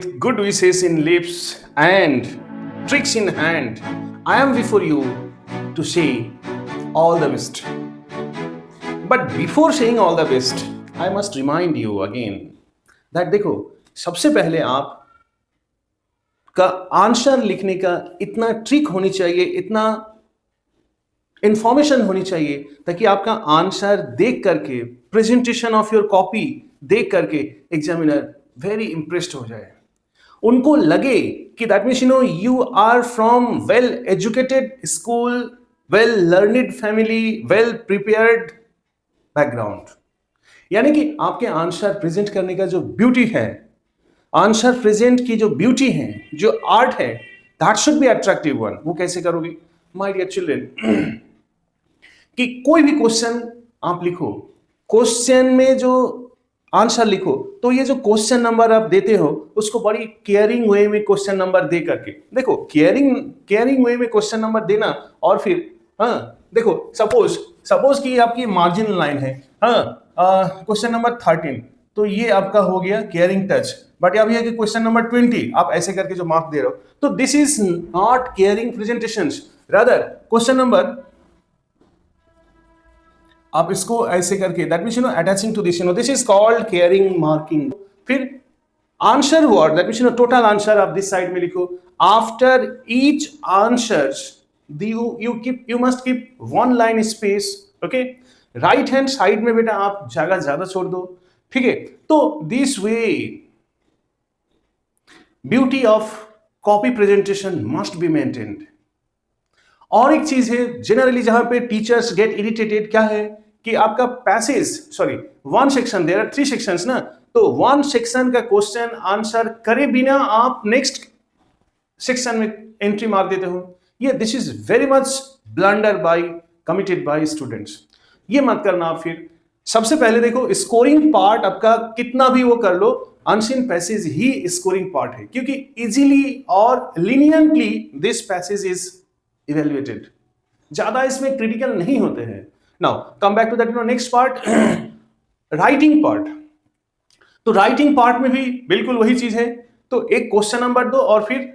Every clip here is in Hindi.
Good wishes in lips and tricks in hand, I am before you to say all the best. But before saying all the best, I must remind you again that देखो सबसे पहले आप का आंसर लिखने का इतना ट्रिक होनी चाहिए, इतना इंफॉर्मेशन होनी चाहिए ताकि आपका आंसर देख करके प्रेजेंटेशन ऑफ योर कॉपी देख करके एग्जामिनर वेरी इंप्रेस्ड हो जाए, उनको लगे कि that means you are from well educated school, well learned family, well prepared background. यानी कि आपके आंसर प्रेजेंट करने का जो ब्यूटी है, आंसर प्रेजेंट की जो ब्यूटी है, जो आर्ट है, that should be attractive one. वो कैसे करोगे माय डियर चिल्ड्रन? कि कोई भी क्वेश्चन आप लिखो, क्वेश्चन में जो आंसर लिखो, तो ये जो क्वेश्चन नंबर आप देते हो उसको बड़ी केयरिंग वे में क्वेश्चन नंबर दे करके देखो, केयरिंग वे में क्वेश्चन नंबर देना। और फिर देखो सपोज कि आपकी मार्जिन लाइन है, क्वेश्चन नंबर 13, तो ये आपका हो गया केयरिंग टच। बट अभी है कि क्वेश्चन नंबर 20 आप ऐसे करके जो मार्क दे रहे हो, तो this is not caring presentations. Rather question number आप इसको ऐसे करके that means attaching to this is called caring marking. फिर answer word that means total answer आप दिस साइड में लिखो। After each answer you must keep one line space, okay. Right hand side में बेटा आप जगह ज्यादा छोड़ दो, ठीक है। तो this way beauty of copy presentation must be maintained. और एक चीज है जनरली जहां पे टीचर्स गेट इरिटेटेड, क्या है कि आपका passage one section, there are 3 sections ना, तो 1 सेक्शन का क्वेश्चन आंसर करे बिना आप नेक्स्ट सेक्शन में एंट्री मार देते हो। ये this is very much blunder by committed by students. ये मत करना आप। फिर सबसे पहले देखो स्कोरिंग पार्ट आपका कितना भी वो कर लो, अनसीन पैसेज ही स्कोरिंग पार्ट है, क्योंकि इजीली और leniently this passage is evaluated, ज्यादा इसमें क्रिटिकल नहीं होते हैं। Now come back to that next part, writing part. तो राइटिंग पार्ट में भी बिल्कुल वही चीज है। तो एक क्वेश्चन नंबर दो और फिर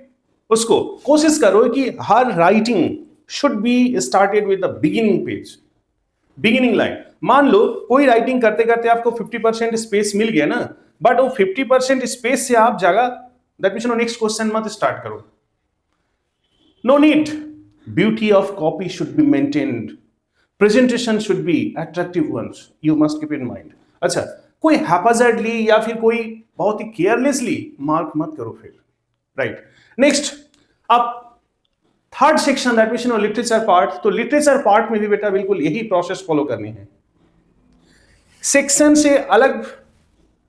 उसको कोशिश करो कि हर writing should be started with the beginning page, beginning line. मान लो कोई राइटिंग करते करते आपको 50% स्पेस मिल गया ना, बट वो 50% स्पेस से आप जगह दैट मींस नेक्स्ट क्वेश्चन मत स्टार्ट करो, no need. Beauty of copy should be maintained. Presentation should be attractive ones. You must keep in mind. अच्छा, कोई haphazardly या फिर कोई बहुत ही carelessly मार्क मत करो फिर, राइट। नेक्स्ट अब third section that means literature part. तो लिटरेचर पार्ट में भी बेटा बिल्कुल यही प्रोसेस फॉलो करनी है। सेक्शन से अलग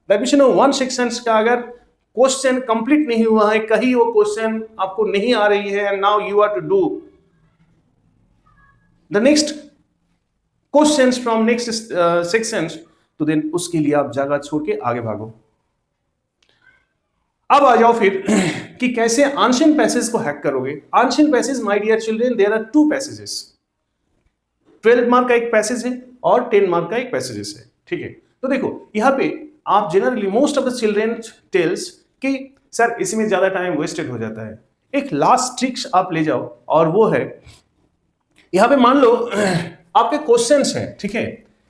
दैट मींस 1 सेक्शन का अगर क्वेश्चन कंप्लीट नहीं हुआ है, कहीं वो क्वेश्चन आपको नहीं आ रही है, and now you are to do the next questions from next sections, तो देन उसके लिए आप जगह छोड़ के आगे भागो। अब आ जाओ फिर कि कैसे ancient पैसेज को हैक करोगे। ancient passage my dear children, there are 2 passages. 12 mark का एक पैसेज है और 10 मार्क का एक पैसेज है, ठीक है। तो देखो यहां पे आप generally most of the children tells कि सर इसमें ज्यादा टाइम वेस्टेड हो जाता है। एक लास्ट ट्रिक्स आप ले जाओ, और वो है यहां पे मान लो आपके क्वेश्चंस हैं, ठीक है।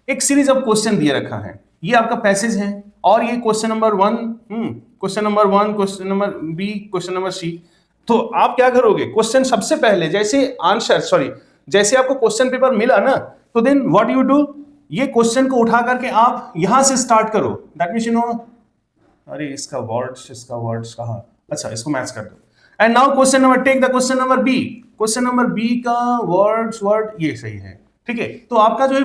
एक सीरीज ऑफ क्वेश्चन दिए रखा है, ये आपका पैसेज है, और ये question number 1, question number 1, question number B, question number C. तो आप क्या करोगे, क्वेश्चन सबसे पहले जैसे आंसर जैसे आपको क्वेश्चन पेपर मिला ना, तो देन व्हाट यू डू, ये क्वेश्चन को उठा करके आप यहां से स्टार्ट करो। दैट मींस अरे इसका वर्ड्स कहां, अच्छा इसको मैच कर दो। And now question number, take the question number B. Question number B का वर्ड ये सही है, ठीक है। तो आपका जो है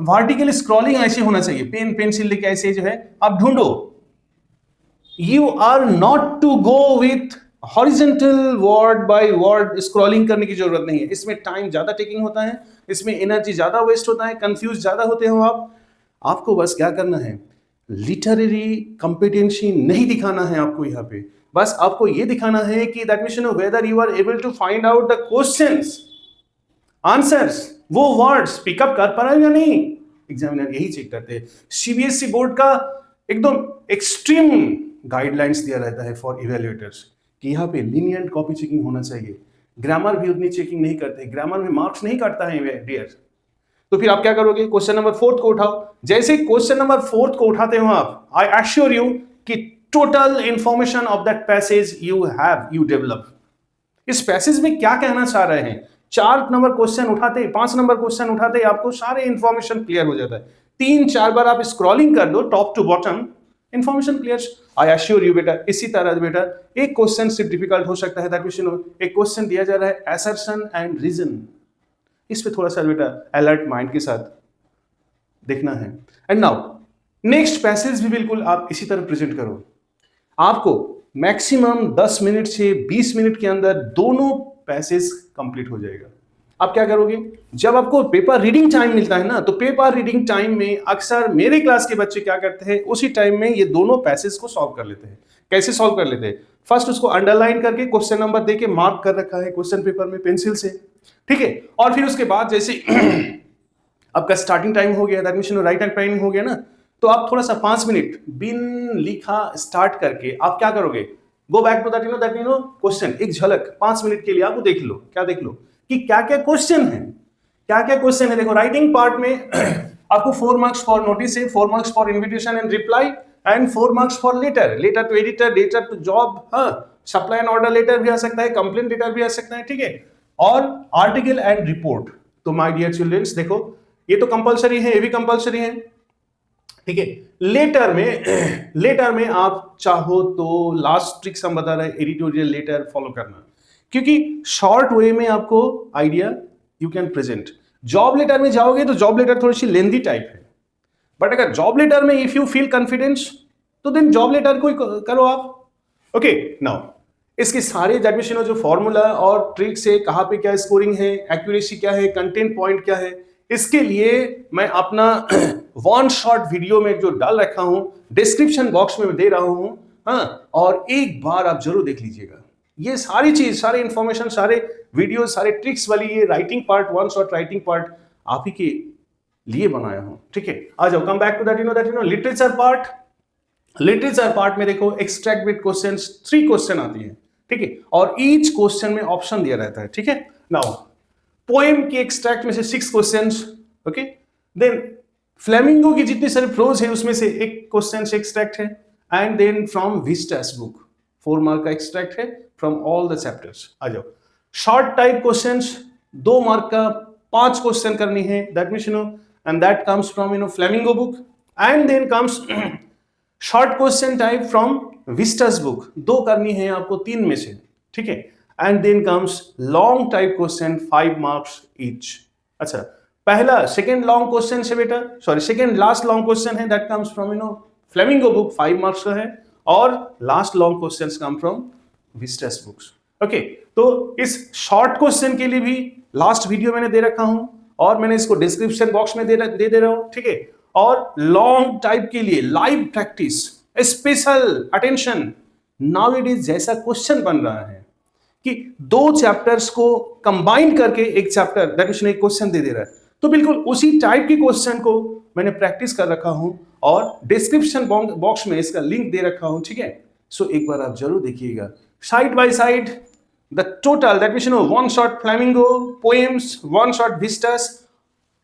वर्टिकल स्क्रॉलिंग ऐसे होना चाहिए, पेन पेंसिल लेके ऐसे जो है आप ढूंढो। You are not to go with horizontal word by word scrolling करने की जरूरत नहीं है। इसमें टाइम ज्यादा टेकिंग होता है, इसमें एनर्जी ज्यादा वेस्ट होता है, कंफ्यूज ज्यादा होते हो आप। आपको बस क्या करना है, लिटरेरी कॉम्पिटेंसी नहीं दिखाना है आपको यहाँ पे। बस आपको ये दिखाना है कि that means whether you are able to find out the questions, answers, वो वर्ड्स पिकअप कर पा रहे हो या नहीं। एग्जामिनर यही चेक करते हैं। सीबीएसई बोर्ड का एकदम एक्सट्रीम गाइडलाइंस दिया रहता है फॉर इवेल्युएटर्स कि यहाँ पे लीनियंट कॉपी चेकिंग होना चाहिए, ग्रामर भी उतनी चेकिंग नहीं करते, ग्रामर में मार्क्स नहीं काटता है डियर। तो फिर आप क्या करोगे, क्वेश्चन नंबर 4 को उठाओ। जैसे क्वेश्चन नंबर 4 को उठाते हो आप, आई एश्योर यू कि total information of that passage you develop. इस पैसेज में क्या कहना चाह रहे हैं, 4 नंबर क्वेश्चन उठाते, 5 नंबर क्वेश्चन उठाते आपको सारे इंफॉर्मेशन क्लियर हो जाता है। 3-4 बार आप स्क्रॉलिंग कर दो top to bottom, information clear. I assure you बेटा, इसी तरह बेटा एक क्वेश्चन सिर्फ डिफिकल्ट हो सकता है, दैट क्वेश्चन, एक क्वेश्चन दिया जा रहा है असर्शन एंड रीजन, इस पे थोड़ा सा बेटा अलर्ट माइंड के साथ देखना है। एंड नाउ नेक्स्ट पैसेज भी बिल्कुल आप इसी तरह प्रेजेंट करो। आपको मैक्सिमम 10 मिनट से 20 मिनट के अंदर दोनों पैसेज कंप्लीट हो जाएगा। आप क्या करोगे, जब आपको पेपर रीडिंग टाइम मिलता है ना, तो पेपर रीडिंग टाइम में अक्सर मेरे क्लास के बच्चे क्या करते हैं, उसी टाइम में ये दोनों पैसेज को सॉल्व कर लेते हैं। कैसे सॉल्व कर लेते हैं, फर्स्ट उसको अंडरलाइन करके क्वेश्चन नंबर देके मार्क कर रखा है क्वेश्चन पेपर में पेंसिल से, ठीक है। और फिर उसके बाद जैसे आपका स्टार्टिंग टाइम हो गया, that means right hand time हो गया ना, तो आप थोड़ा सा 5 मिनट बिन लिखा स्टार्ट करके आप क्या करोगे, go back to that question, एक झलक 5 मिनट के लिए आप देख लो, क्या देख लो कि क्या क्या क्वेश्चन है, क्या क्या क्वेश्चन है। देखो राइटिंग पार्ट में आपको 4 मार्क्स फॉर नोटिस है, 4 marks for invitation and reply, and 4 marks for letter, letter to editor, letter to job, supply and order letter भी आ सकता है, कंप्लेंट लेटर भी आ सकता है, ठीक है, और आर्टिकल एंड रिपोर्ट। तो माय डियर चिल्ड्रंस देखो ये तो कंपलसरी है, ये भी कंपलसरी है, ठीक है। लेटर में आप चाहो तो लास्ट ट्रिक्स हम बता रहे हैं, एडिटोरियल लेटर फॉलो करना, क्योंकि शॉर्ट वे में आपको idea you can present. Job letter में जाओगे तो जॉब लेटर थोड़ी सी लेंथी टाइप है, बट अगर जॉब लेटर में इफ यू फील कॉन्फिडेंस तो देन जॉब लेटर को करो आप। ओके नाउ इसके सारे एडमिशन जो फॉर्मूला और ट्रिक्स है, कहां पे क्या स्कोरिंग है, एक्यूरेसी क्या है, कंटेंट पॉइंट क्या है, इसके लिए मैं अपना वन शॉट वीडियो में जो डाल रखा हूं डिस्क्रिप्शन बॉक्स में दे रहा हूं, हाँ, और एक बार आप जरूर देख लीजिएगा। ये सारी चीज, सारे इंफॉर्मेशन, सारे वीडियो, सारे ट्रिक्स वाली ये writing part, one shot writing part आप ही के लिए बनाया हूं, ठीक है। आ जाओ, come back to that literature part. Literature part में देखो एक्सट्रैक्ट विद क्वेश्चंस, 3 क्वेश्चन आती है, ठीक है, और ईच क्वेश्चन में ऑप्शन दिया रहता है, ठीक है। नाउ पोएम के एक्सट्रैक्ट में से 6 क्वेश्चंस, ओके, देन फ्लेमिंगो की जितनी सारी प्रोज है उसमें से एक क्वेश्चन से एक्सट्रैक्ट है, and then from Vistas book 4 mark का एक्सट्रैक्ट है फ्रॉम ऑल द चैप्टर्स। आ जाओ, शॉर्ट टाइप क्वेश्चंस 2 मार्क का 5 क्वेश्चन करनी है, that means and that comes from Flamingo book, and then comes short question type from Vistas book, 2 करनी है आपको 3 में से, ठीक है, and then comes long type question 5 marks each. अच्छा, पहला सेकंड लॉन्ग क्वेश्चन है बेटा, sorry second last long question है, that comes from Flamingo book, 5 marks का है, और last long questions come from Vistas books. Okay, तो इस शॉर्ट क्वेश्चन के लिए भी लास्ट वीडियो मैंने दे रखा हूं, और मैंने इसको डिस्क्रिप्शन बॉक्स में दे रहा हूं, ठीक है। और लॉन्ग टाइप के लिए live practice, special attention, now it is जैसा क्वेश्चन बन रहा है कि 2 चैप्टर्स को कंबाइन करके एक चैप्टर, दैट मींस एक क्वेश्चन दे रहा है, तो बिल्कुल उसी टाइप के क्वेश्चन को मैंने प्रैक्टिस कर रखा हूं और डिस्क्रिप्शन बॉक्स में इसका लिंक दे रखा हूं, ठीक है। सो एक बार आप जरूर देखिएगा, side by side the total, that means one shot flamingo, poems, one shot Vistas,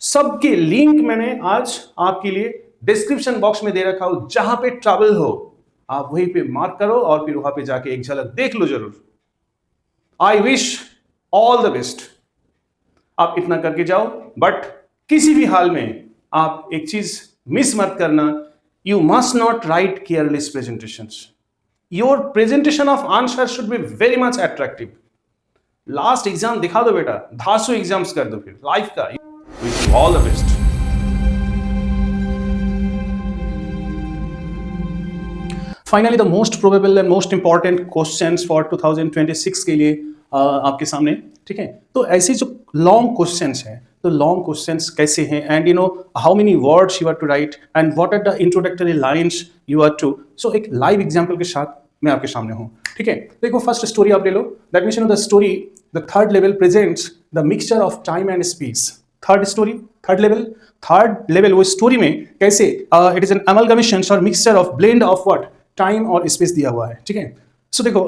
सबके लिंक मैंने आज आपके लिए डिस्क्रिप्शन बॉक्स में दे रखा हूं। जहां पे ट्रैवल हो आप वहीं पे मार्क करो और फिर वहां पे जाके एक झलक देख लो जरूर। I wish all the best. आप इतना करके जाओ, बट किसी भी हाल में आप एक चीज मिस मत करना, you must not right careless presentations. Your presentation of answer should be very much attractive. Last exam दिखा दो बेटा, 10 एग्जाम्स कर दो फिर लाइफ का। Wish you all the best. Finally the most probable and most important questions for 2026 के लिए आपके सामने, ठीक है। तो ऐसे जो लॉन्ग क्वेश्चंस हैं, तो लॉन्ग क्वेश्चंस कैसे हैं, and you know how many words you are to write and what are the introductory lines you are to. So एक लाइव एग्जांपल के साथ मैं आपके सामने हूं, ठीक है। देखो फर्स्ट स्टोरी आप ले लो, that means the story, the third level presents the mixture of time and space. Third story, third level वो स्टोरी में कैसे इट इज एन अमलगमिशन और mixture of blend of what, time और स्पेस दिया हुआ है, ठीक है। सो देखो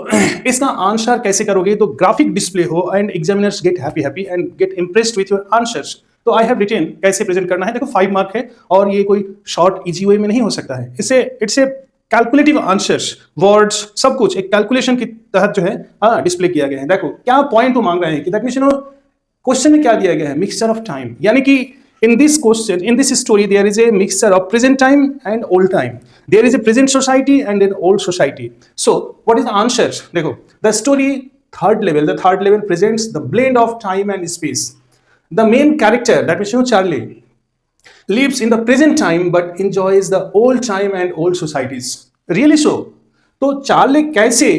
इसका आंसर कैसे करोगे, तो ग्राफिक डिस्प्ले हो and examiners gate happy and gate impressed with your answers. तो आई हैव रिटेन कैसे प्रेजेंट करना है, देखो 5 मार्क है और ये कोई शॉर्ट इजी वे में नहीं हो सकता है। It's a calculative answers, words, सब कुछ एक कैलकुलेशन के तहत जो है डिस्प्ले किया गया है। देखो क्या पॉइंट वो मांग रहे हैं कि दैट मींस क्वेश्चन में क्या दिया गया है, मिक्सचर ऑफ टाइम, यानी कि in this question, in this story, there is a mixture of present time and old time. There is a present society and an old society. So what is the answer? देखो the story third level presents the blend of time and space. The main character, that means Charlie, lives in the present time but enjoys the old time and old societies. Really so? तो चार्ली कैसे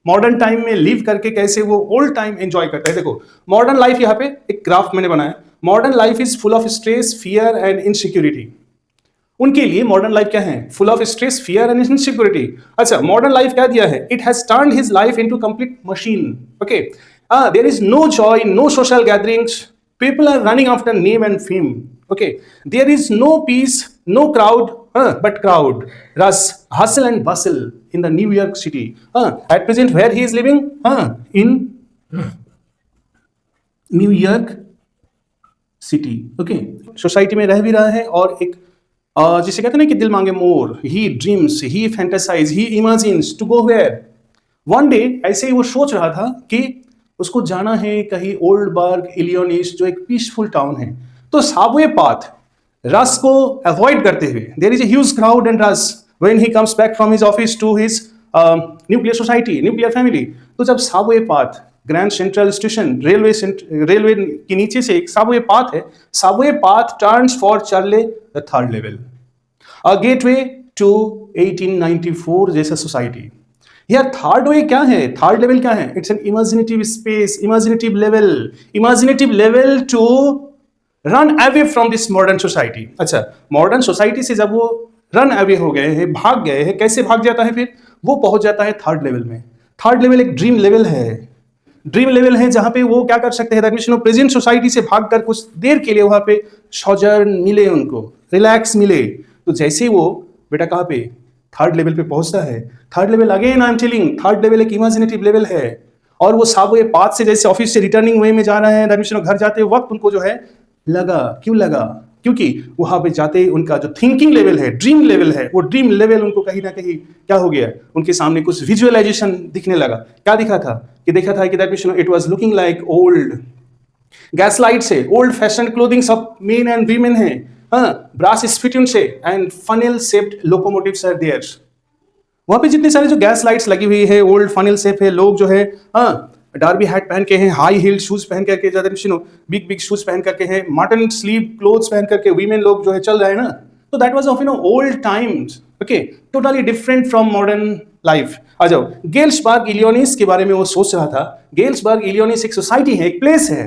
मॉडर्न टाइम में लिव करके कैसे वो ओल्ड टाइम एंजॉय करता है। देखो मॉडर्न लाइफ यहाँ पे एक ग्राफ मैंने बनाया, modern life is full of stress, fear and insecurity. उनके लिए मॉडर्न लाइफ क्या है, full of stress, fear and insecurity. अच्छा मॉडर्न लाइफ क्या दिया है, it has turned his life into complete machine. Okay there is no joy, no social gatherings, people are running after name and fame. Okay, there is no peace, no crowd, but crowd, rush, hustle and bustle in the New York City. At present, where he is living? In New York City. Okay, society में रह भी रहा है और एक जिसे कहते हैं ना कि दिल मांगे मोर, he dreams, he fantasize, he imagines to go where? One day ऐसे ही वो सोच रहा था कि उसको जाना है कहीं ओल्डबर्ग इलियोनिस, जो एक पीसफुल टाउन है। तो साबवे पाथ, रश को अवॉइड करते हुए, there is a huge crowd and rush when he comes back from his office to his nuclear society, nuclear family. तो जब subway path, grand central station, railway के नीचे से एक साबवे पाथ है, subway path turns for Charley the third level, a gateway to 1894 जैसा सोसाइटी। यार थर्ड वे क्या है, थर्ड लेवल क्या है, it's an imaginative space, imaginative level to run away from this modern society. अच्छा मॉडर्न सोसाइटी से जब वो रन अवे हो गए हैं, भाग गए हैं, कैसे भाग जाता है फिर वो पहुंच जाता है थर्ड लेवल में। थर्ड लेवल एक ड्रीम लेवल है, जहां पे वो क्या कर सकते हैं, दैट मींस प्रेजेंट सोसाइटी से भागकर कुछ देर के लिए वहां पे सॉजर्न मिले, उनको रिलैक्स मिले। तो जैसे वो बेटा कहाँ पे थर्ड लेवल पे पहुंचता है, third level again I am telling, third level एक इमेजिनेटिव लेवल है। और वो साबवे पाथ से जैसे ऑफिस से रिटर्निंग वे में जा रहे हैं, दैट मींस घर जाते वक्त उनको जो है लगा, क्यों लगा, क्योंकि वहां पे जाते ही उनका जो थिंकिंग लेवल है, ड्रीम लेवल है, वो ड्रीम लेवल उनको कहीं ना कहीं क्या हो गया, उनके सामने कुछ विजुअलाइजेशन दिखने लगा। क्या दिखा था कि देखा था कि that means it was looking like old gas light से, ओल्ड फैशन क्लोथिंग सब मेन एंड वीमेन है, ब्रास स्फिट्यून से and funnel shaped locomotives are there. वहां पे जितने सारे जो गैस लाइट्स लगी हुई है, ओल्ड फनल शेप है, लोग जो है डार्बी हैट पहन के हैं, हाई हील शूज पहन करके, ज्यादा बिग शूज पहन करके हैं, मॉडर्न स्लीव क्लोथ्स पहन करके वीमेन लोग जो है चल रहे हैं ना। तो that was of old times, okay, totally different from modern life. आ जाओ गेल्सबर्ग इलियोनिस के बारे में वो सोच रहा था। गेल्सबर्ग इलियोनिस एक सोसाइटी है, एक प्लेस है।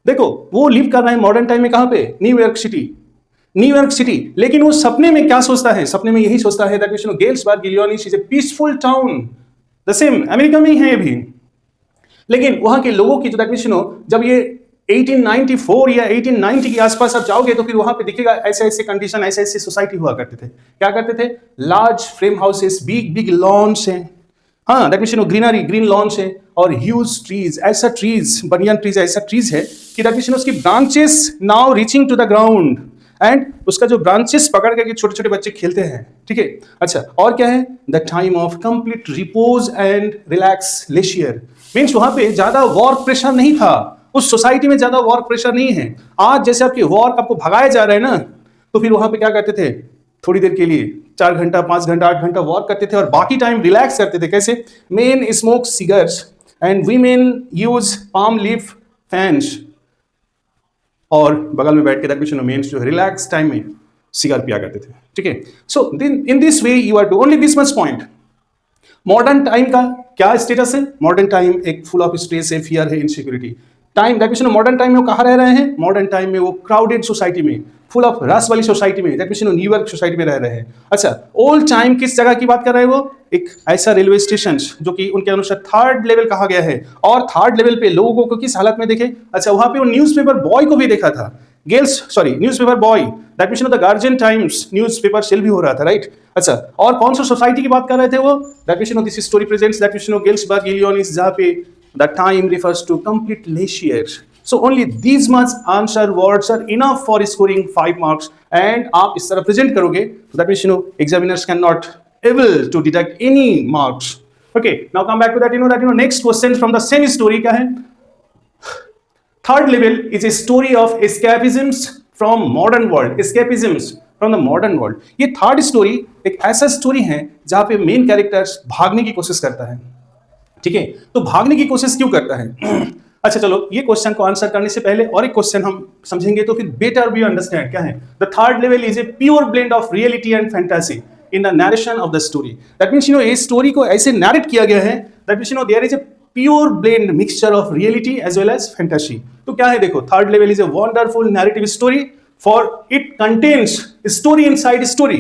देखो वो लिव कर रहा है मॉडर्न टाइम में कहां पे, न्यूयॉर्क सिटी। लेकिन वो सपने में क्या सोचता है, सपने में यही सोचता है that means Galesburg Illinois is a peaceful town, the same America में ही है अभी। लेकिन वहां के लोगों की जो दैट मींस जब ये 1894 या 1890 के आसपास आप जाओगे तो फिर वहां पे दिखेगा ऐसे कंडीशन, ऐसे सोसाइटी हुआ करते थे। क्या करते थे, large frame houses, big lawns हैं, दैट मींस ग्रीन लॉन्स है और ह्यूज ट्रीज, ऐसा ट्रीज, बनियन ट्रीज, ऐसा ट्रीज है कि दैट मींस उसकी branches now reaching to the ground and उसका जो ब्रांचेस पकड़ करके छोटे छोटे बच्चे खेलते हैं, ठीक है। अच्छा और क्या है, the time of complete repose and relax leisure, means वहां पे ज्यादा वर्क प्रेशर नहीं था, उस सोसाइटी में ज्यादा वर्क प्रेशर नहीं है। आज जैसे आपके वर्क आपको भगाए जा रहे हैं ना, तो फिर वहां पे क्या करते थे, थोड़ी देर के लिए 4 घंटा 5 घंटा 8 घंटा वर्क करते थे और बाकी टाइम रिलैक्स करते थे। कैसे, men smoke cigars and women use palm leaf fans, और बगल में बैठ के दैट मींस मेंस जो रिलैक्स टाइम में सिगार पिया करते थे, ठीक है। So in this way you are to only this much point. Modern time का क्या स्टेटस है, मॉडर्न टाइम एक फुल ऑफ स्ट्रेस है, फियर है, insecurity. Time that means modern time में वो कहाँ रह रहे हैं, मॉडर्न टाइम में वो क्राउडेड सोसाइटी में, फुल ऑफ रश वाली सोसाइटी में, दैट मींस न्यूयॉर्क सोसाइटी में रह रहे हैं। अच्छा ओल्ड टाइम किस जगह की बात कर रहे हैं, वो एक ऐसा रेलवे स्टेशन जो कि उनके अनुसार थर्ड लेवल कहा गया है। और थर्ड लेवल पे लोगों को किस हालत में देखे, अच्छा वहां पे वो न्यूज़पेपर बॉय को भी देखा था, newspaper boy, that means the Guardian Times newspaper sale भी हो रहा था, राइट? अच्छा, और कौन सा सोसाइटी की बात कर रहे थे वो? That means this story presents that means Galesburg Illinois, जहाँ पे the time refers to complete leisure. So only these much answer words are enough for scoring 5 marks. And आप इस तरह प्रेजेंट करोगे तो that means examiners cannot able to deduct any marks. Okay, now come back to that next question from the same story क्या है? Third level is a story of escapisms from modern world. Escapisms from the modern world. ये थर्ड स्टोरी एक ऐसा स्टोरी है जहां पे मेन कैरेक्टर्स भागने की कोशिश करता है, ठीक है? तो भागने की कोशिश क्यों करता है? अच्छा चलो, ये क्वेश्चन को आंसर करने से पहले और एक क्वेश्चन हम समझेंगे तो फिर बेटर वी अंडरस्टैंड क्या है। The third level is a pure blend of reality and fantasy in the narration of the story. That means इस स्टोरी को ऐसे नैरेट किया गया है, that means there is a pure blend mixture of reality as well as fantasy. तो क्या है देखो, third level is a wonderful narrative story for it contains story inside story.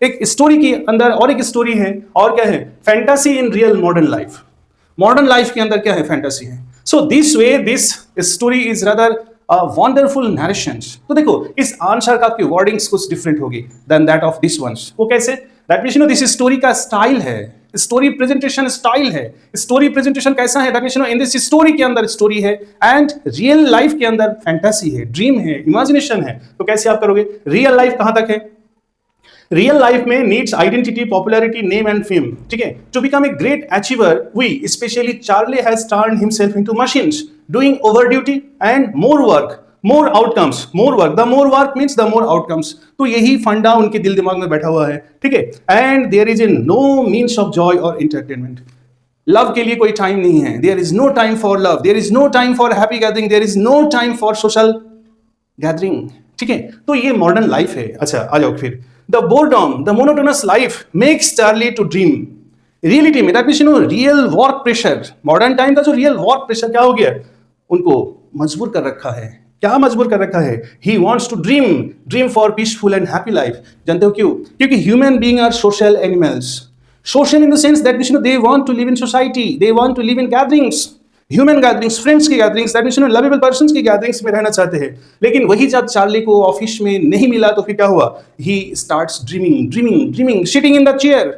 एक स्टोरी के अंदर और एक स्टोरी है, और क्या है? Fantasy in real modern life. Modern life के अंदर क्या है? फैंटेसी है। So this way this story is rather wonderful narrations. तो देखो, इस आंसर का आपकी वर्डिंग्स कुछ डिफरेंट होगी then that of this ones. वो कैसे? दैट मीन्स दिस स्टोरी का स्टाइल है, स्टोरी प्रेजेंटेशन स्टाइल है। स्टोरी प्रेजेंटेशन कैसा है? That means in this story के अंदर स्टोरी है एंड रियल लाइफ के अंदर फैंटेसी है, ड्रीम है, इमेजिनेशन है। तो कैसे आप करोगे? रियल लाइफ कहां तक है? रियल लाइफ में needs identity, popularity, name and fame, ठीक है? To become a great achiever we specially Charlie has turned himself into machines doing over duty and more work, more outcomes, more work, the more work means the more outcomes. तो यही फंडा उनके दिल दिमाग में बैठा हुआ है, ठीक है? And there is a no means of joy और एंटरटेनमेंट। लव के लिए कोई टाइम नहीं है, there is no time for love, there is no time for happy gathering, there is no time for social gathering, ठीक है? तो ये मॉडर्न लाइफ है। अच्छा आ जाओ फिर, the boredom, the monotonous life makes Charlie to dream. Reality में that means real work pressure, modern time का जो रियल वर्क प्रेशर क्या हो गया? उनको मजबूर कर रखा है। क्या मजबूर कर रखा है? He wants to dream for peaceful and happy life. जानते हो क्यों? क्योंकि human being are social animals. Social in the sense that means they want to live in society, they want to live in gatherings, human gatherings, friends की gatherings, that means lovable persons की गैदरिंग्स में रहना चाहते हैं। लेकिन वही जब चार्ली को ऑफिस में नहीं मिला तो फिर क्या हुआ? He starts dreaming, sitting in the chair.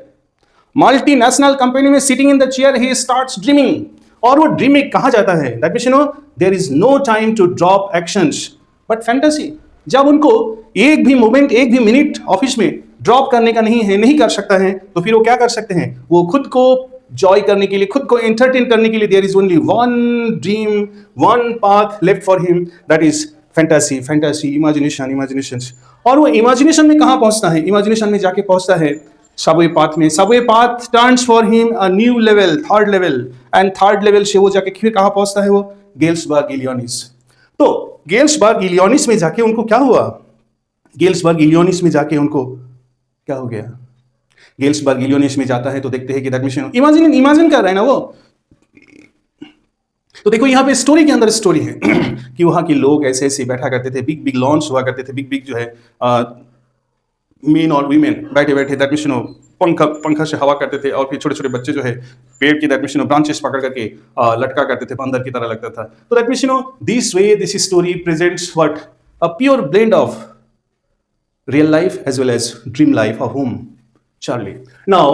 Multinational company में sitting in the chair he starts dreaming. और वो ड्रीमिंग कहाँ जाता है? That means there is no time to drop actions but fantasy. जब उनको एक भी मोमेंट, एक भी मिनट ऑफिस में ड्रॉप करने का नहीं है, नहीं कर सकता है, तो फिर वो क्या कर सकते हैं? वो खुद को जॉय करने के लिए, खुद को एंटरटेन करने के लिए there is only one dream, one path left for him, that is fantasy, imagination. और वो इमेजिनेशन में कहाँ पहुंचता है? इमेजिनेशन में जाके पहुंचता है सबवे पाथ में। Subway path turns for him a new level, third level, and third level से वो जाके फिर कहाँ पहुंचता है? वो गेल्सबर्ग इलियनिस। तो गेल्सबर्ग इलियनिस में जाके उनको क्या हुआ? गेल्सबर्ग इलियनिस में जाके उनको क्या हो गया? गेल्सबर्ग इलियनिस में जाता है तो देखते हैं कि दैट मिशन इमेजिन कर रहे हैं ना वो। तो देखो यहाँ पे स्टोरी के अंदर स्टोरी है कि वहां के लोग ऐसे ऐसे बैठा करते थे, बिग बिग लॉन्च हुआ करते थे, बिग जो है मेन और वीमेन बैठे बैठे दैट मिशन पंखा से हवा करते थे, और फिर छोटे छोटे बच्चे जो है पेड़ की दैट मिशन ब्रांचेस पकड़ करके लटका करते थे, बंदर की तरह लगता था। तो that mission this way this story presents what? A pure blend of real life as well as dream life of whom? Charlie. Now,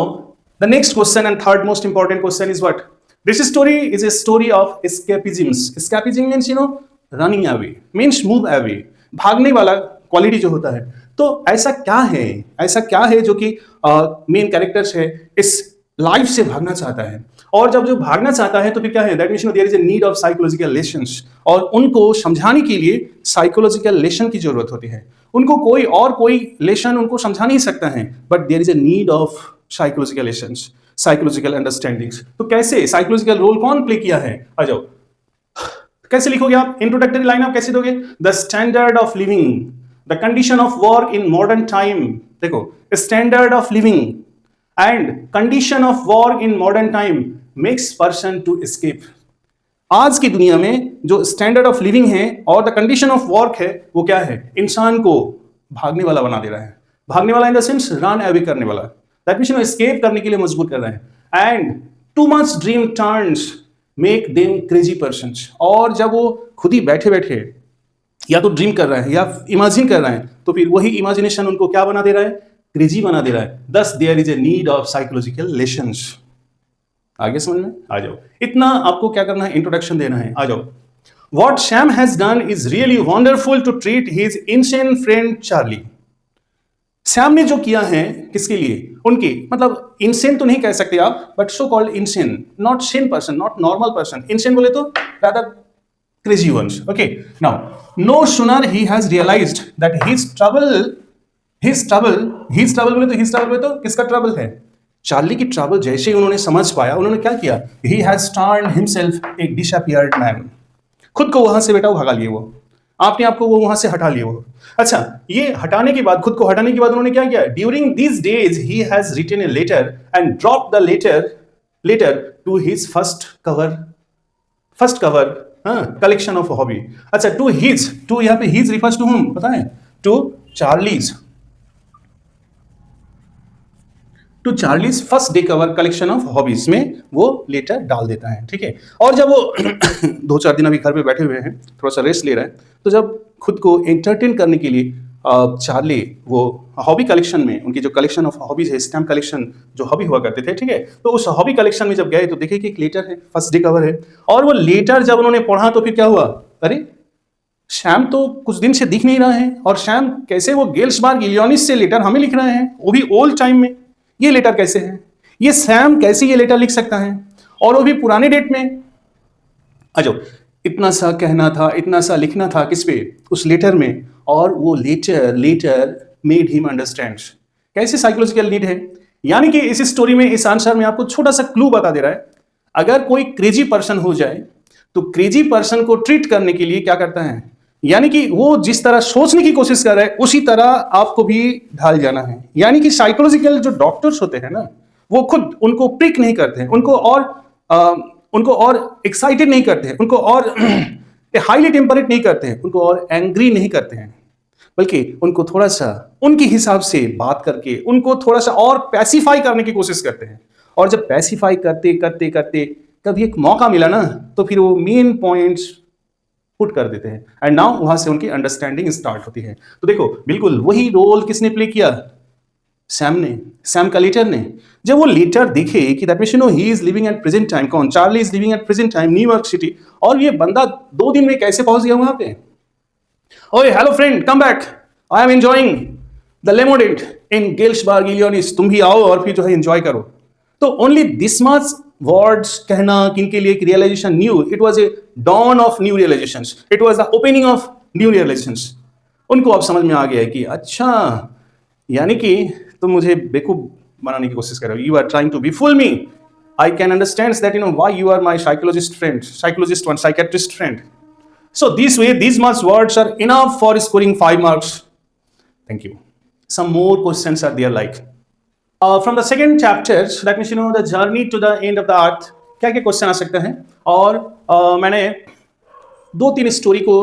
the next question and third most important question is what? This story is a story of escapisms. Escapism means running away, means move away, भागने वाला क्वालिटी जो होता है। तो ऐसा क्या है जो कि मेन कैरेक्टर्स है इस लाइफ से भागना चाहता है, और जब जो भागना चाहता है तो फिर क्या है? That means there is a need of psychological lessons, और उनको समझाने के लिए साइकोलॉजिकल लेसन की जरूरत होती है। उनको कोई लेसन उनको समझा नहीं सकता है, but there is a need of psychological lessons, psychological understandings. तो कैसे साइकोलॉजिकल रोल कौन प्ले किया है? आ जाओ, कैसे लिखोगे आप? इंट्रोडक्टरी लाइन आप कैसे दोगे? The standard of living, the condition of work in modern time. देखो, standard of living and condition of work in modern time makes person to escape. आज की दुनिया में जो स्टैंडर्ड ऑफ लिविंग है और द कंडीशन ऑफ वर्क है, वो क्या है? इंसान को भागने वाला बना दे रहा है। भागने वाला इन द सेंस रन अवे करने वाला, दैट मीन्स एस्केप करने के लिए मजबूर कर रहे हैं। And too much dream turns make them crazy persons. और जब वो खुद ही बैठे बैठे या तो ड्रीम कर रहे हैं या इमेजिन कर रहे हैं, तो फिर वही इमेजिनेशन उनको क्या बना दे रहा है, क्रेजी बना दे रहा है। Thus there is a need of psychological lessons. आगे समझ में आ जाओ। इतना आपको क्या करना है, इंट्रोडक्शन देना है। आ जाओ। What Sam has done is really wonderful to treat his insane friend Charlie. Sam ने जो किया है किसके लिए, उनके, मतलब इनसेन तो नहीं कह सकते आप, but so called insane, not Sen person, not normal person. Insane बोले तो rather crazy ones. Okay. Now, no sooner he has realized that his trouble बोले तो किसका ट्रबल है, चार्ली की ट्रबल जैसे ही उन्होंने समझ पाया, उन्होंने क्या किया, he has turned himself a disappeared man. खुद को वहां से बेटा भगा लिए, वो आपने आपको वो वहां से हटा लिए वो। अच्छा, ये हटाने के बाद, खुद को हटाने के बाद उन्होंने क्या किया, during this days he has written a letter and drop the letter to his first cover collection of hobby. अच्छा, टू यहाँ पे हिज रिफर्स टू हुम, पता है, to Charlie's first day cover collection of hobbies में वो लेटर डाल देता है। ठीक है। और जब वो 2-4 दिन अभी घर पे बैठे हुए हैं, थोड़ा सा रेस्ट ले रहा है, तो जब खुद को एंटरटेन करने के लिए चार्ली वो हॉबी कलेक्शन में, उनकी जो कलेक्शन ऑफ हॉबीज है, स्टैम्प कलेक्शन जो हॉबी हुआ करते थे, ठीक है, तो उस हॉबी कलेक्शन में जब गए तो देखे कि एक लेटर है, फर्स्ट डे कवर है। और वो लेटर जब उन्होंने पढ़ा तो फिर क्या हुआ, अरे शैम तो कुछ दिन से दिख नहीं रहा है, और शैम कैसे वो गेल्सबर्ग इलियनिस से लेटर हमें लिख रहे हैं, वो भी ओल्ड टाइम में, ये लेटर कैसे है, ये सैम कैसे ये लेटर लिख सकता है, और वो भी पुराने डेट में। अच्छा, इतना सा कहना था, इतना सा लिखना था किस पे, उस लेटर में, और वो लेटर मेड हिम अंडरस्टैंड। कैसे साइकोलॉजिकल नीड है, यानी कि इस स्टोरी में, इस आंसर में आपको छोटा सा क्लू बता दे रहा है। अगर कोई क्रेजी पर्सन हो जाए तो क्रेजी पर्सन को ट्रीट करने के लिए क्या करता है, यानी कि वो जिस तरह सोचने की कोशिश कर रहा है उसी तरह आपको भी ढाल जाना है। यानी कि साइकोलॉजिकल जो डॉक्टर्स होते हैं ना, वो खुद उनको प्रिक नहीं करते हैं, उनको और एक्साइटेड नहीं करते हैं, उनको और हाईली टेम्परेट नहीं करते हैं, उनको और एंग्री नहीं करते हैं, बल्कि उनको थोड़ा सा उनके हिसाब से बात करके उनको थोड़ा सा और पैसिफाई करने की कोशिश करते हैं। और जब पैसिफाई करते करते करते कभी एक मौका मिला ना, तो फिर वो मेन पॉइंट्स पुट कर देते हैं, एंड नाउ वहां से उनकी अंडरस्टैंडिंग स्टार्ट होती है। तो देखो, बिल्कुल वही रोल किसने प्ले किया, सैम का लेटर ने। जब वो लेटर देखे कि that means he is living at present time, कौन, Charley is living at present time New York city, और ये बंदा 2 दिन में कैसे पहुंच गया वहां पे। ओए hello friend, come back, I am enjoying the lemonade in Galesburg Illinois, तुम भी आओ और फिर जो है एंजॉय करो। तो ओनली दिस मच वर्ड्स कहना किनके लिए, realization new, it was a dawn of new realizations, it was the opening of new realizations. उनको अब समझ में आ गया है कि अच्छा, यानी कि तुम मुझे बेवकूफ बनाने की कोशिश कर रहे हो, you are trying to be fool me, I can understand that why you are my psychiatrist friend. So this way, these much words are enough for scoring 5 marks. Thank you. Some more questions are there like from the second chapter, that means the journey to the end of the earth. क्या क्या क्वेश्चन आ सकते हैं, और मैंने 2-3 स्टोरी को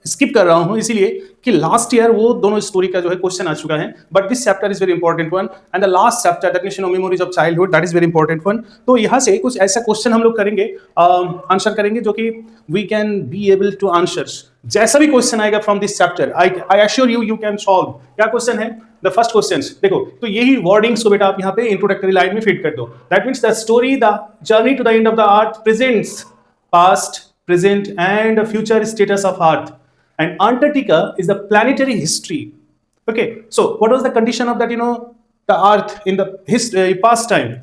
स्किप कर रहा हूं इसीलिए कि लास्ट ईयर वो दोनों स्टोरी का जो है क्वेश्चन आ चुका है, but this chapter is very important one, and the last chapter that means memories of childhood, that is very important one. तो यहाँ से कुछ ऐसा क्वेश्चन हम लोग करेंगे, आंसर करेंगे, जो कि we can be able to answers. जैसा भी क्वेश्चन आएगा from this chapter, I assure you can solve. क्या क्वेश्चन है, द फर्स्ट क्वेश्चन, देखो, तो यही वर्डिंग्स को बेटा आप यहाँ पे इंट्रोडक्टरी लाइन में फिट कर दो। That means the story, the journey to the end of the earth presents past, present and future status of earth, and Antarctica is the planetary history. Okay, so what was the condition of that, the earth in the past time?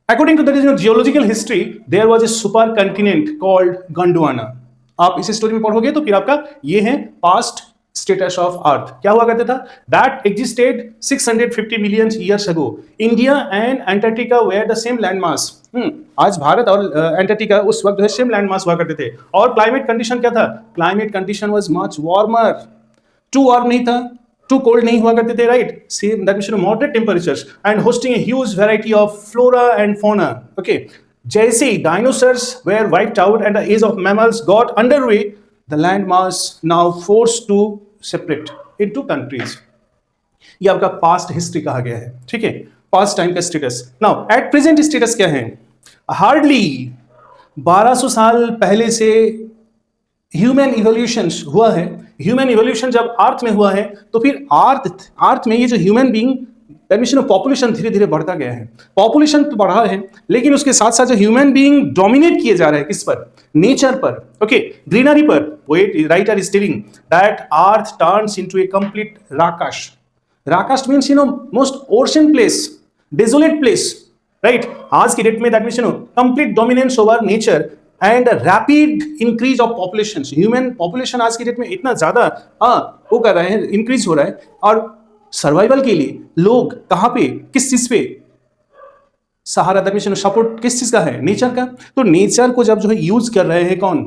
According to the geological history, there was a supercontinent called Gondwana. आप इस स्टोरी में पढ़ोगे तो फिर आपका ये है पास्ट स्टेटस ऑफ अर्थ। क्या हुआ करता था, that existed 650 million years ago. India and Antarctica were the same land mass. आज भारत और एंटार्क्टिका उस वक्त जो है सेम लैंड मास हुआ करते थे। और क्लाइमेट कंडीशन क्या था, climate condition was much warmer, too warm नहीं था, टू कोल्ड नहीं हुआ करते थे, right, same that means moderate temperatures and hosting a huge variety of flora and fauna. Okay, जैसे ही dinosaurs were wiped out and the age of mammals got underway, the land mass now forced to separate into countries. ये आपका पास्ट हिस्ट्री कहा गया है, ठीक है, पास्ट टाइम का status. Now at present status क्या है, हार्डली 1200 साल पहले से ह्यूमन इवोल्यूशन हुआ है। ह्यूमन इवोल्यूशन जब अर्थ में हुआ है तो फिर अर्थ में ये जो ह्यूमन बीइंग दैट पॉपुलेशन धीरे धीरे बढ़ता गया है। पॉपुलेशन तो बढ़ा है, लेकिन उसके साथ साथ जो ह्यूमन बीइंग डोमिनेट किए जा रहे हैं किस पर? नेचर पर, ओके, ग्रीनरी पर। Poet writer is telling that earth turns into a complete राकाश। राकाश means most ocean place, desolate place, right? आज की डेट में that means complete dominance over nature and rapid increase of population. Human population आज की डेट में इतना ज्यादा वो कर रहे हैं, इंक्रीज हो रहा है, और सर्वाइवल के लिए लोग कहां पे, किस चीज पे सहारा दैट मींस सपोर्ट किस चीज का है? नेचर का। तो नेचर को जब जो है यूज कर रहे हैं कौन?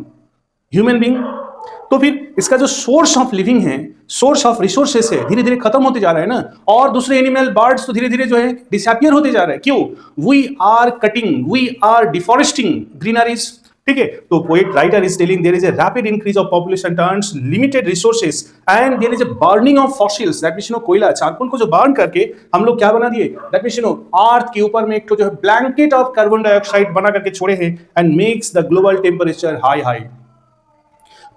Human being. तो फिर इसका जो सोर्स ऑफ लिविंग है, सोर्स ऑफ रिसोर्सेस है, धीरे धीरे खत्म होते जा रहा है ना। और दूसरे एनिमल बर्ड्स तो धीरे धीरे जो है डिसअपियर होते जा रहे हैं। क्यों? We are cutting, we are deforesting greeneries, ठीक है? तो poet writer is telling there is a rapid increase of population turns limited resources and there is a burning of fossils that means कोयला, चारकोल को जो बर्न करके हम लोग क्या बना दिए दैट मींस अर्थ के ऊपर में एक तो जो है ब्लैंकेट ऑफ कार्बन डाइऑक्साइड बना करके छोड़े हैं and makes the global temperature high.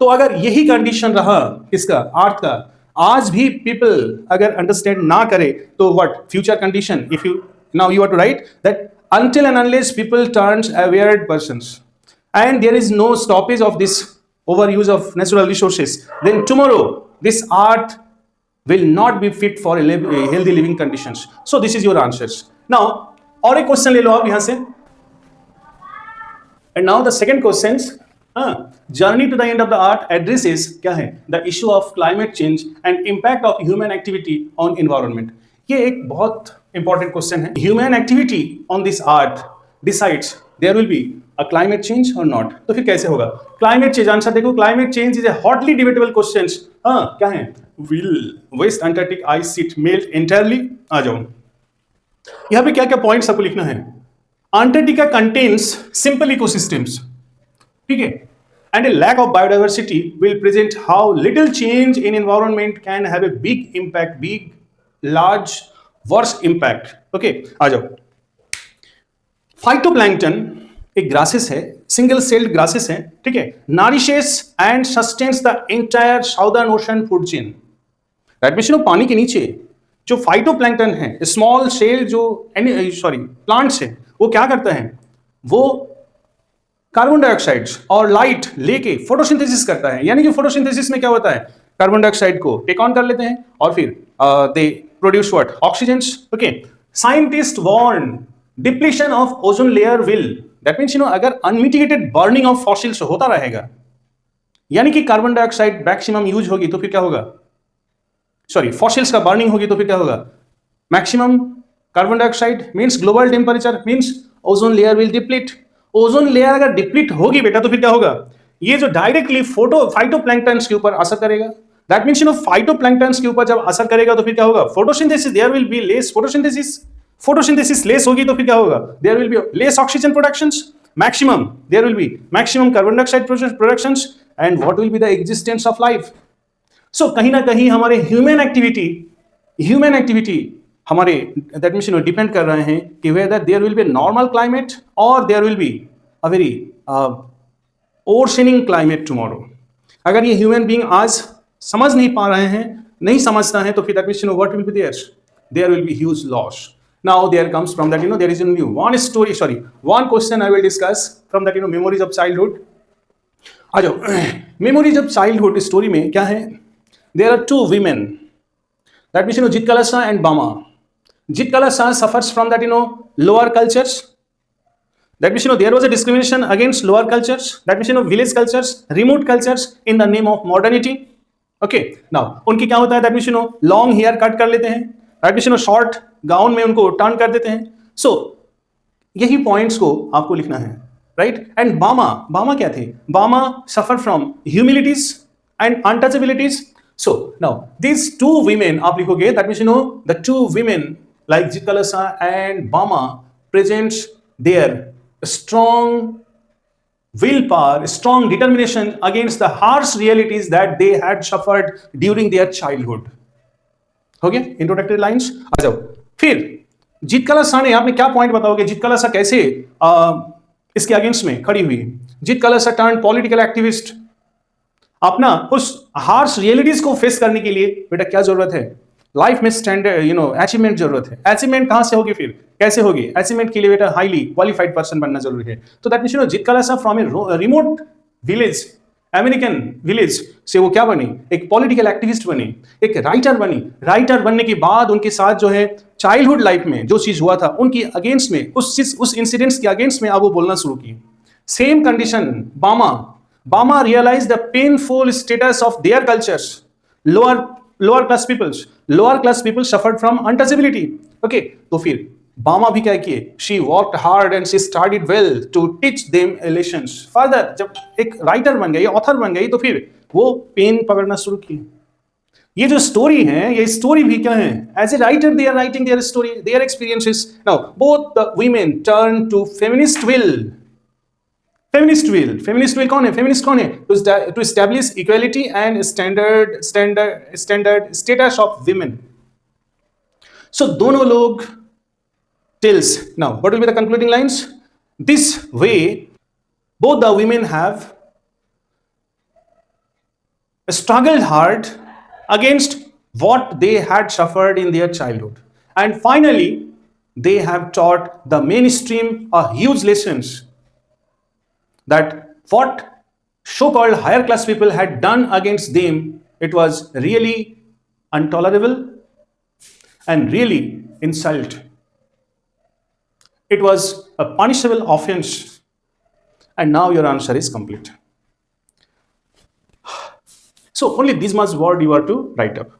तो अगर यही कंडीशन रहा किसका? अर्थ का, आज भी पीपल अगर अंडरस्टैंड ना करे तो what future condition? If you now you are to write that until and unless people turns aware persons and there is no stoppage of this overuse of natural resources, then tomorrow this earth will not be fit for a healthy living conditions. So this is your answers. Now और एक क्वेश्चन ले लो आप यहां से, and now the second questions, journey to the end of the earth addresses क्या है? The issue of climate change and impact of human activity on environment. ये एक बहुत इंपॉर्टेंट क्वेश्चन है। Human activity on this earth decides there will be a climate change और नॉट। तो फिर कैसे होगा क्लाइमेट चेंज? आंसर देखो, climate change is a hotly debatable question. क्या है? Will West Antarctic ice sheet melt entirely? आ जाओ यहां पे क्या क्या पॉइंट्स आपको लिखना है। अंटार्कटिका कंटेन्स सिंपल इकोसिस्टम्स, ठीक है, and a lack of biodiversity will present how little change in environment can have a big impact, big, large, worse impact. Okay, आ जाओ। फाइटोप्लैंक्टन एक ग्रासेस है, सिंगल सेल्ड ग्रासेस है, ठीक है, nourishes and sustains the entire southern ocean food chain. That means पानी के नीचे जो फाइटोप्लैंक्टन है, स्मॉल सेल जो प्लांट्स है, वो क्या करता है? वो कार्बन डाइऑक्साइड और लाइट लेके फोटोसिंथेसिस करता है। यानी कि फोटोसिंथेसिस में क्या होता है? कार्बन डाइऑक्साइड को टेक ऑन कर लेते हैं और फिर they produce what? Oxygen. Okay, scientist warn depletion of ozone layer will, that means अगर अनमिटिगेटेड बर्निंग ऑफ फॉसिल्स होता रहेगा, यानी कि कार्बन डाइऑक्साइड मैक्सिमम यूज होगी तो फिर क्या होगा? फॉसिल्स का बर्निंग होगी तो फिर क्या होगा? Maximum carbon dioxide means global temperature means ozone layer will deplete. Ozone layer अगर डिप्लीट होगी बेटा तो फिर क्या होगा? ये जो डायरेक्टली फाइटोप्लैंक्टन्स के ऊपर असर करेगा। दैट मींस फाइटोप्लैंक्टन्स के ऊपर जब असर करेगा तो फिर क्या होगा? Photosynthesis, there will be less photosynthesis less होगी तो फिर क्या होगा? There will be less oxygen productions, maximum there will be maximum carbon dioxide productions, and what will be the existence of life. So कहीं ना कहीं हमारे ह्यूमन एक्टिविटी हमारे दैट मींस डिपेंड कर रहे हैं कि whether there will be normal climate और there will be a very ओशनिंग क्लाइमेट टुमारो। अगर ये ह्यूमन बीइंग आज समझ नहीं पा रहे हैं, नहीं समझता है, तो फिर that means what will be there will be huge loss. Now there comes from that there is only one question I will discuss from that memories of childhood. आ जाओ, मेमोरीज ऑफ चाइल्डहुड स्टोरी में क्या है? There are two women that means Zitkalasa and Bama. Jitkalasa suffers from that lower cultures. That means there was a discrimination against lower cultures. That means village cultures, remote cultures in the name of modernity. Okay. Now उनकी क्या होता है? That means long hair cut कर लेते हैं. That means short gown में उनको turn कर देते हैं. So यही points को आपको लिखना है, right? And Bama क्या थे? Bama suffer from humilities and untouchabilities. So now these two women आप लिखोगे, that means the two women like Jitkalasa and Bama presents their strong willpower, strong determination against the harsh realities that they had suffered during their childhood. हो गया इंट्रोडक्टरी लाइंस। आ जाओ फिर जितकलसा ने, आपने क्या पॉइंट बताओगे? जितकलसा कैसे इसके अगेंस्ट में खड़ी हुई? जितकलसा टर्न पॉलिटिकल एक्टिविस्ट अपना उस हार्श रियलिटीज को फेस करने के लिए बेटा क्या जरूरत है? लाइफ में स्टैंडर्ड अचीवमेंट जरूरत है। अचीवमेंट कहां से होगी, फिर कैसे होगी? अचीवमेंट के लिए बेटा हाईली क्वालिफाइड पर्सन बनना जरूरी है। तो दैट मीन्स जितकाला साहब from a remote village, American village से वो क्या बनी? एक पॉलिटिकल एक्टिविस्ट बनी, एक राइटर बनी। राइटर बनने के बाद उनके साथ जो है चाइल्डहुड लाइफ में जो चीज हुआ था उनकी अगेंस्ट में, उस इंसिडेंट्स के अगेंस्ट में अब वो बोलना शुरू की। Same condition Bama realized the painful status of their cultures. Lower class people suffered from untouchability. Okay, तो फिर बामा भी क्या किए? She worked hard and she studied well to teach them lessons. Further, जब एक राइटर बन गई, ऑथर बन गई, तो फिर वो पेन पकड़ना शुरू की। ये जो स्टोरी है, ये स्टोरी भी क्या है? As a writer they are writing their story, their experiences. Now both the women turn to feminist will. Feminist will कौन है? फेमिनिस्ट कौन है? To establish equality and standard status of women. So दोनों लोग tells, now what will be the concluding lines? This way both the women have struggled hard against what they had suffered in their childhood, and finally they have taught the mainstream a huge lessons that what so-called higher class people had done against them, it was really intolerable and really insult. It was a punishable offense, and now your answer is complete. So only this much word you are to write up.